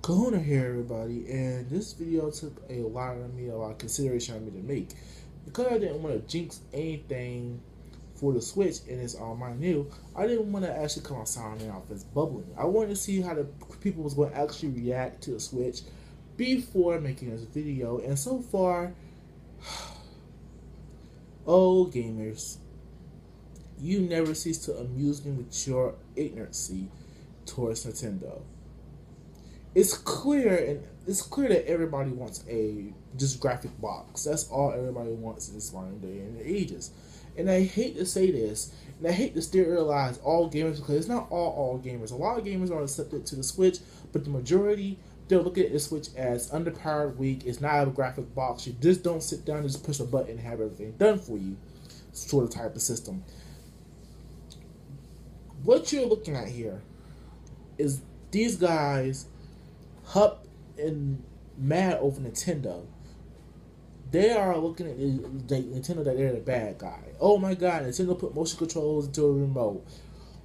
Kahuna here, everybody, and this video took a lot of consideration on me to make because I didn't want to jinx anything for the Switch and it's all my new. I didn't want to actually come out sounding off as bubbling. I wanted to see how the people was going to actually react to the Switch before making this video, and so far, oh gamers, you never cease to amuse me with your ignorancy towards Nintendo. It's clear that everybody wants a just graphic box. That's all everybody wants in this modern day and ages. And I hate to say this, and I hate to stereotype all gamers because it's not all gamers. A lot of gamers are accepted to the Switch, but the majority, they're looking at the Switch as underpowered, weak. It's not a graphic box. You just don't sit down and just push a button and have everything done for you. Sort of type of system. What you're looking at here is these guys hup and mad over Nintendo. They are looking at Nintendo that they're the bad guy. Oh my god, Nintendo put motion controls into a remote.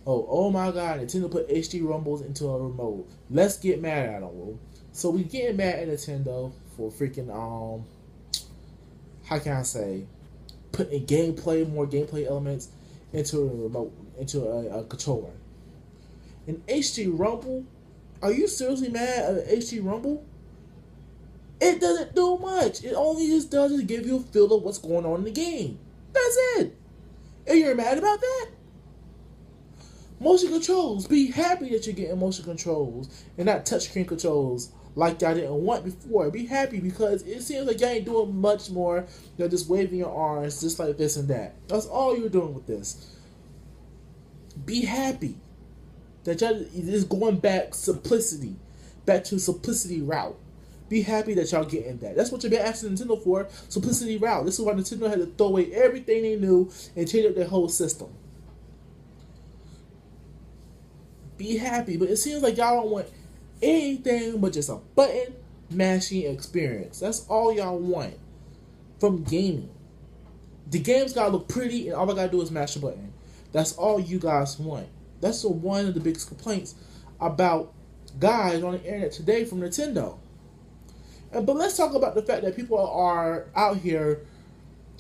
Oh my god, Nintendo put HD rumbles into a remote. Let's get mad at them. So we getting mad at Nintendo for freaking how can I say, putting more gameplay elements into a remote, into a controller. An HD rumble? Are you seriously mad at an HD rumble? It doesn't do much. It only just does is give you a feel of what's going on in the game. That's it. And you're mad about that? Motion controls. Be happy that you're getting motion controls and not touchscreen controls like y'all didn't want before. Be happy because it seems like y'all ain't doing much more than just waving your arms just like this and that. That's all you're doing with this. Be happy that y'all is going back to simplicity route. Be happy that y'all getting that. That's what you've been asking Nintendo for, simplicity route. This is why Nintendo had to throw away everything they knew and change up their whole system. Be happy, but it seems like y'all don't want anything but just a button mashing experience. That's all y'all want from gaming. The game's gotta look pretty and all I gotta do is mash a button. That's all you guys want. That's one of the biggest complaints about guys on the internet today from Nintendo. But let's talk about the fact that people are out here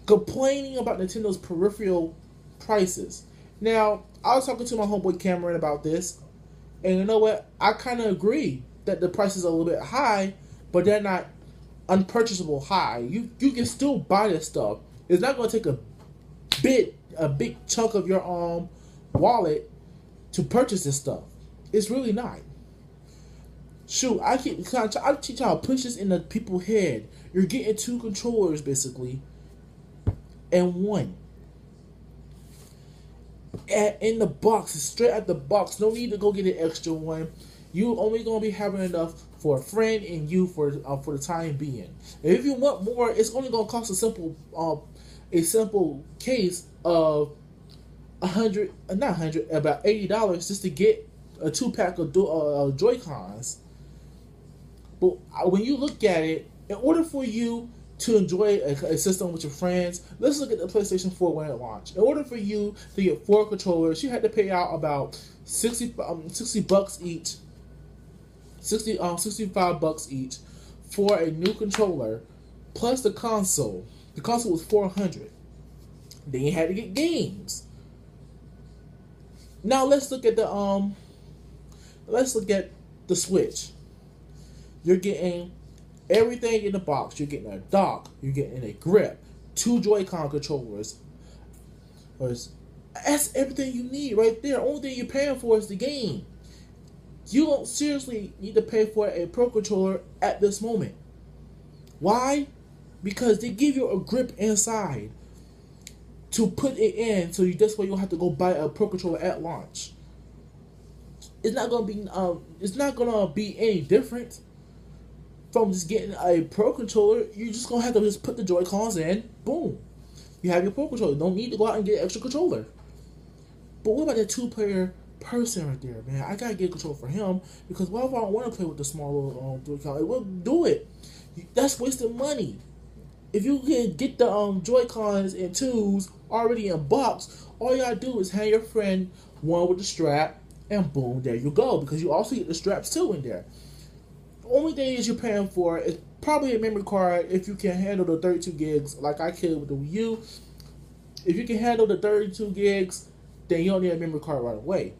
complaining about Nintendo's peripheral prices. Now, I was talking to my homeboy Cameron about this, and you know what? I kind of agree that the prices are a little bit high, but they're not unpurchasable high. You can still buy this stuff. It's not going to take a big chunk of your wallet to purchase this stuff. It's really not. Shoot, I teach y'all to push this in the people's head. You're getting two controllers basically, and one. In the box, straight out the box. No need to go get an extra one. You only gonna be having enough for a friend and you for the time being. And if you want more, it's only gonna cost a simple case of about $80 just to get a 2-pack of Joy-Cons. But when you look at it, in order for you to enjoy a system with your friends, let's look at the PlayStation 4 when it launched. In order for you to get 4 controllers, you had to pay out about $60 each, 65 bucks each for a new controller, plus the console. The console was $400. Then you had to get games. Now let's look at the Switch. You're getting everything in the box. You're getting a dock. You're getting a grip. 2 Joy-Con controllers. That's everything you need right there. Only thing you're paying for is the game. You don't seriously need to pay for a Pro Controller at this moment. Why? Because they give you a grip inside to put it in, so this way you don't have to go buy a Pro Controller at launch. It's not gonna be any different from just getting a Pro Controller. You're just gonna have to just put the Joy-Cons in, boom. You have your Pro Controller. Don't need to go out and get an extra controller. But what about that 2-player person right there, man? I gotta get a controller for him because what if I don't want to play with the small little Joy-Con? It will do it. That's wasting money. If you can get the Joy-Cons and 2s already in box, all you gotta do is hand your friend one with the strap, and boom, there you go. Because you also get the straps too in there. only thing is you're paying for is probably a memory card if you can handle the 32 gigs like I could with the Wii U. If you can handle the 32 gigs, then you don't need a memory card right away.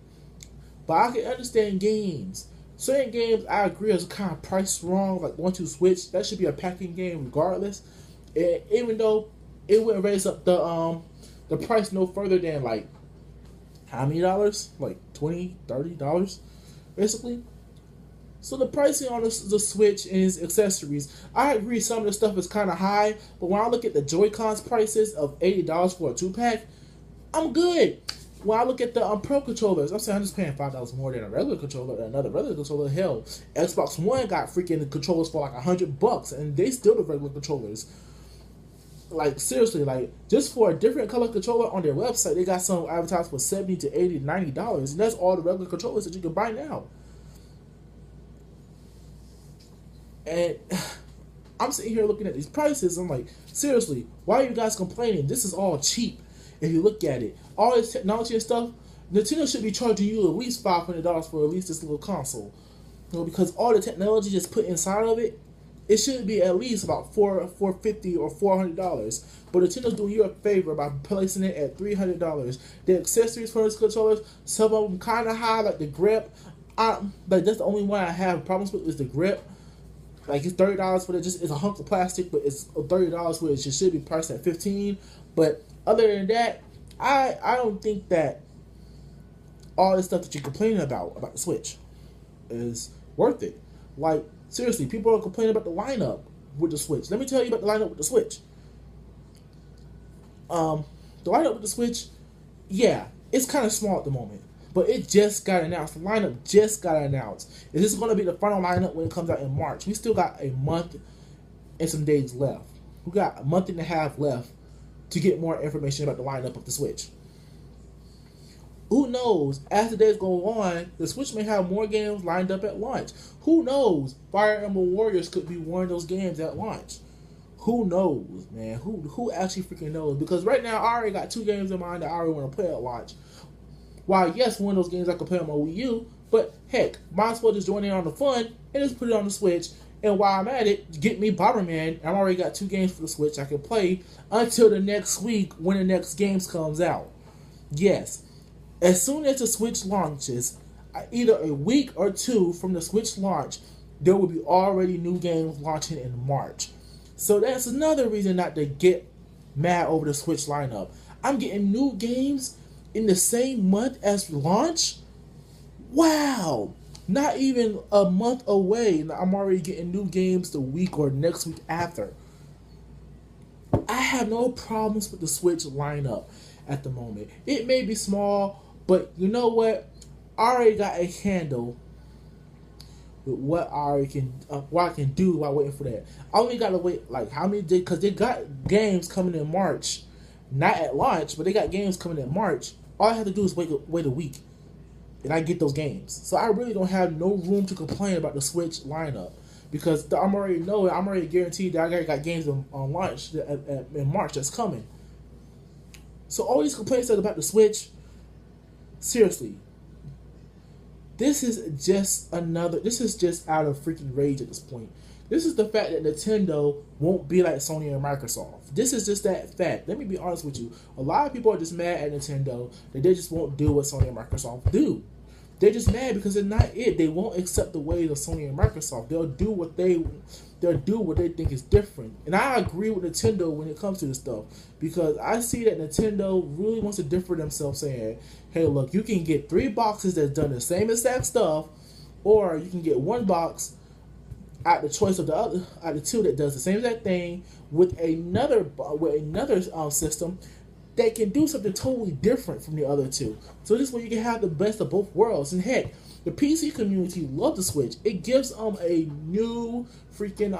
But I can understand games. Certain games I agree is kind of priced wrong, like 1-2 Switch. That should be a packing game regardless. And even though it wouldn't raise up the price no further than like how many dollars? Like $20, $30, basically. So the pricing on the Switch and its accessories, I agree some of the stuff is kind of high, but when I look at the Joy-Cons prices of $80 for a 2-pack, I'm good. When I look at the Pro controllers, I'm saying I'm just paying $5 more than a regular controller, than another regular controller. Hell, Xbox One got freaking controllers for like $100, and they still the regular controllers. Like seriously, like just for a different color controller on their website, they got some advertised for $70 to $80 to $90, and that's all the regular controllers that you can buy now. And I'm sitting here looking at these prices. I'm like, seriously, why are you guys complaining? This is all cheap. If you look at it, all this technology and stuff, Nintendo should be charging you at least $500 for at least this little console. You know, because all the technology just put inside of it, it should be at least about $450 or $400. But Nintendo's doing you a favor by placing it at $300. The accessories for this controllers, some of them kind of high, like the grip. Like that's the only one I have problems with is the grip. Like it's $30 for it. Just it's a hunk of plastic, but it's $30 for it. It should be priced at $15. But other than that, I don't think that all this stuff that you're complaining about the Switch is worth it. Like seriously, people are complaining about the lineup with the Switch. Let me tell you about the lineup with the Switch. The lineup with the Switch, yeah, it's kind of small at the moment. But it just got announced. The lineup just got announced. Is this going to be the final lineup when it comes out in March? We still got a month and some days left. We got a month and a half left to get more information about the lineup of the Switch. Who knows? As the days go on, the Switch may have more games lined up at launch. Who knows? Fire Emblem Warriors could be one of those games at launch. Who knows, man? Who actually freaking knows? Because right now, I already got 2 games in mind that I already want to play at launch. While, yes, one of those games I could play on my Wii U, but heck, might as well just join in on the fun and just put it on the Switch. And while I'm at it, get me Bomberman. I've already got 2 games for the Switch I can play until the next week when the next games comes out. Yes, as soon as the Switch launches, either a week or 2 from the Switch launch, there will be already new games launching in March. So that's another reason not to get mad over the Switch lineup. I'm getting new games in the same month as launch? Wow! Not even a month away, and I'm already getting new games the week or next week after. I have no problems with the Switch lineup at the moment. It may be small, but you know what? I already got a handle with what I can do while waiting for that. I only gotta wait like how many days? Because they got games coming in March, not at launch, but they got games coming in March. All I have to do is wait a week, and I get those games. So I really don't have no room to complain about the Switch lineup because I'm already guaranteed that I already got games on launch in March that's coming. So all these complaints about the Switch, seriously, this is just out of freaking rage at this point. This is the fact that Nintendo won't be like Sony and Microsoft. This is just that fact. Let me be honest with you. A lot of people are just mad at Nintendo that they just won't do what Sony and Microsoft do. They're just mad because they're not it. They won't accept the ways of Sony and Microsoft. They'll do what they think is different. And I agree with Nintendo when it comes to this stuff because I see that Nintendo really wants to differ themselves, saying, "Hey, look, you can get 3 boxes that's done the same exact stuff, or you can get 1 box at the choice of the 2 that does the same exact thing with another system that can do something totally different from the other 2. So this way you can have the best of both worlds. And heck, the PC community loves the Switch. It gives them a new freaking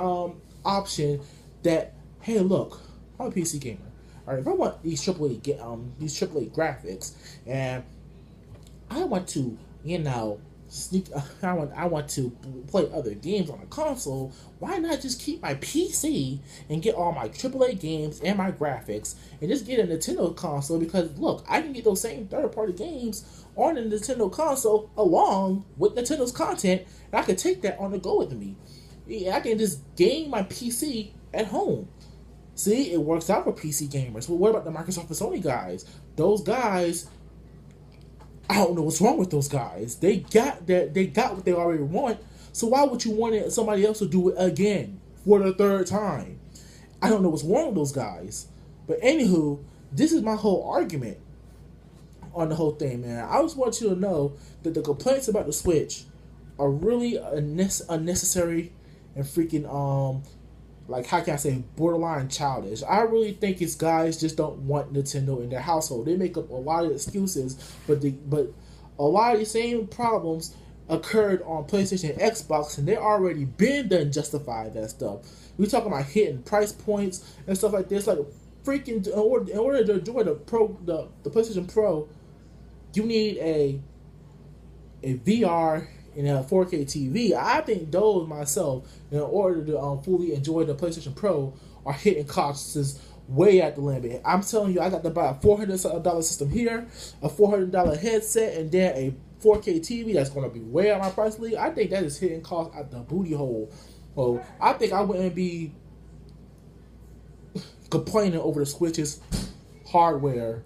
option that, hey, look, I'm a PC gamer. All right, if I want these AAA graphics, and I want to, I want to play other games on a console, why not just keep my PC and get all my AAA games and my graphics and just get a Nintendo console? Because look, I can get those same third-party games on the Nintendo console along with Nintendo's content, and I can take that on the go with me. I can just game my PC at home. See, it works out for PC gamers. Well, what about the Microsoft and Sony guys? Those guys, I don't know what's wrong with those guys. They got that. They got what they already want. So why would you want somebody else to do it again for the third time? I don't know what's wrong with those guys. But anywho, this is my whole argument on the whole thing, man. I just want you to know that the complaints about the Switch are really unnecessary and freaking like, how can I say, borderline childish. I really think it's guys just don't want Nintendo in their household. They make up a lot of excuses, but a lot of the same problems occurred on PlayStation and Xbox, and they already been done justify that stuff. We talking about hitting price points and stuff like this. Like, freaking, in order to enjoy the PlayStation Pro, you need a VR and a 4K TV. I think those myself, in order to fully enjoy the PlayStation Pro, are hitting costs way at the limit. I'm telling you, I got to buy a $400 system here, a $400 headset, and then a 4K TV that's going to be way out my price league. I think that is hitting costs at the booty hole. Well, I think I wouldn't be complaining over the Switch's hardware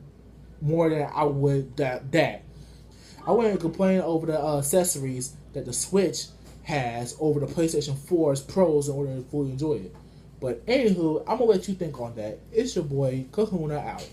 more than I would that. I wouldn't complain over the accessories that the Switch has over the PlayStation 4's Pros in order to fully enjoy it. But anywho, I'm going to let you think on that. It's your boy, Kahuna, out.